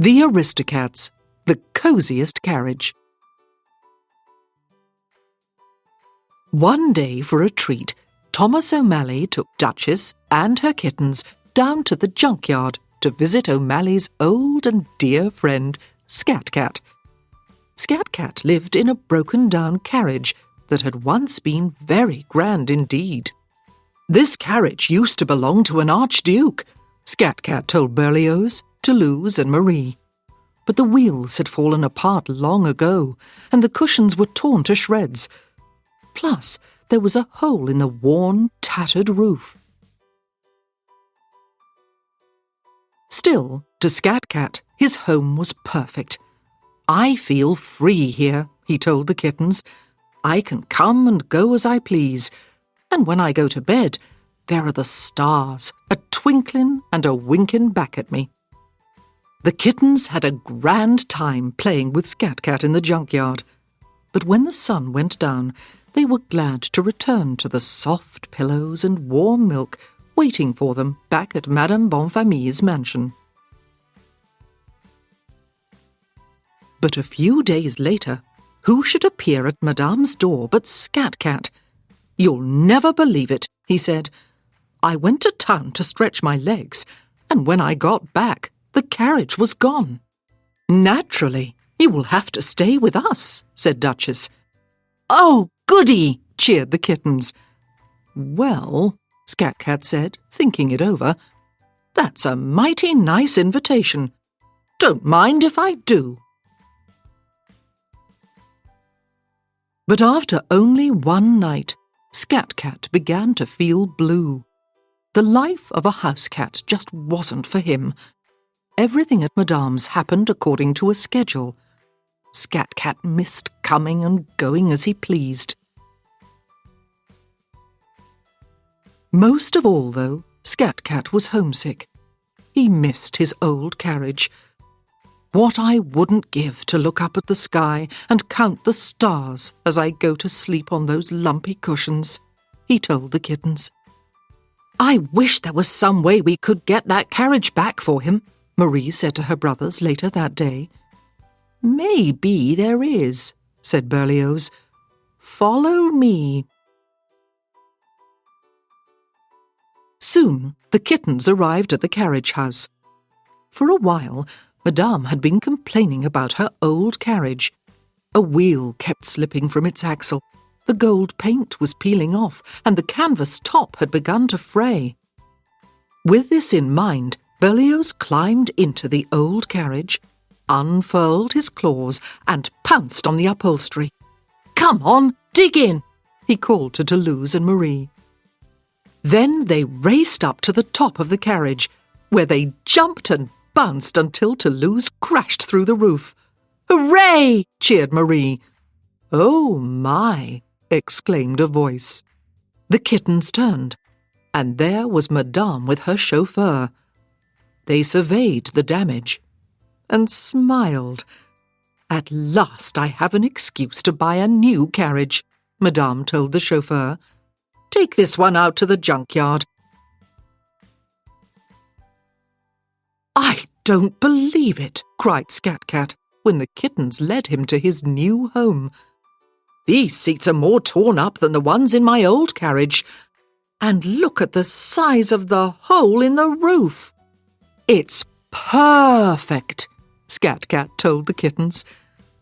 The Aristocats, the Coziest Carriage. One day for a treat, Thomas O'Malley took Duchess and her kittens down to the junkyard to visit O'Malley's old and dear friend, Scat-Cat. Scat-Cat lived in a broken-down carriage that had once been very grand indeed. "This carriage used to belong to an archduke," Scat-Cat told Berlioz, Toulouse and Marie. But the wheels had fallen apart long ago, and the cushions were torn to shreds. Plus, there was a hole in the worn, tattered roof. Still, to Scat-Cat, his home was perfect. "I feel free here," he told the kittens. "I can come and go as I please, and when I go to bed, there are the stars, a-twinkling and a-winking back at me." The kittens had a grand time playing with Scat-Cat in the junkyard, but when the sun went down, they were glad to return to the soft pillows and warm milk waiting for them back at Madame Bonfamille's mansion. But a few days later, who should appear at Madame's door but Scat-Cat? "You'll never believe it," he said. "I went to town to stretch my legs, and when I got back, the carriage was gone." "Naturally, you will have to stay with us," said Duchess. "Oh, goody!" cheered the kittens. "Well," Scat-Cat said, thinking it over, "that's a mighty nice invitation. Don't mind if I do." But after only one night, Scat-Cat began to feel blue. The life of a house cat just wasn't for him. Everything at Madame's happened according to a schedule. Scat-Cat missed coming and going as he pleased. Most of all, though, Scat-Cat was homesick. He missed his old carriage. "What I wouldn't give to look up at the sky and count the stars as I go to sleep on those lumpy cushions," he told the kittens. "I wish there was some way we could get that carriage back for him," Marie said to her brothers later that day. "Maybe there is," said Berlioz. "Follow me." Soon the kittens arrived at the carriage house. For a while, Madame had been complaining about her old carriage. A wheel kept slipping from its axle, the gold paint was peeling off, and the canvas top had begun to fray. With this in mind, Berlioz climbed into the old carriage, unfurled his claws, and pounced on the upholstery. "Come on, dig in," he called to Toulouse and Marie. Then they raced up to the top of the carriage, where they jumped and bounced until Toulouse crashed through the roof. "Hooray!" cheered Marie. "Oh, my!" exclaimed a voice. The kittens turned, and there was Madame with her chauffeur. They surveyed the damage and smiled. "At last I have an excuse to buy a new carriage," Madame told the chauffeur. "Take this one out to the junkyard." "I don't believe it," cried Scat-Cat when the kittens led him to his new home. "These seats are more torn up than the ones in my old carriage. And look at the size of the hole in the roof." "It's perfect," Scat-Cat told the kittens.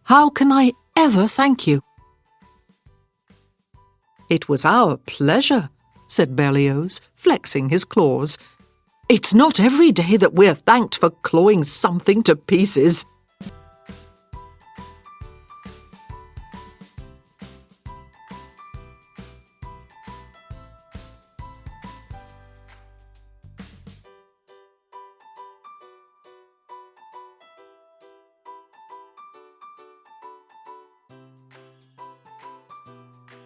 "How can I ever thank you?" "It was our pleasure," said Berlioz, flexing his claws. "It's not every day that we're thanked for clawing something to pieces."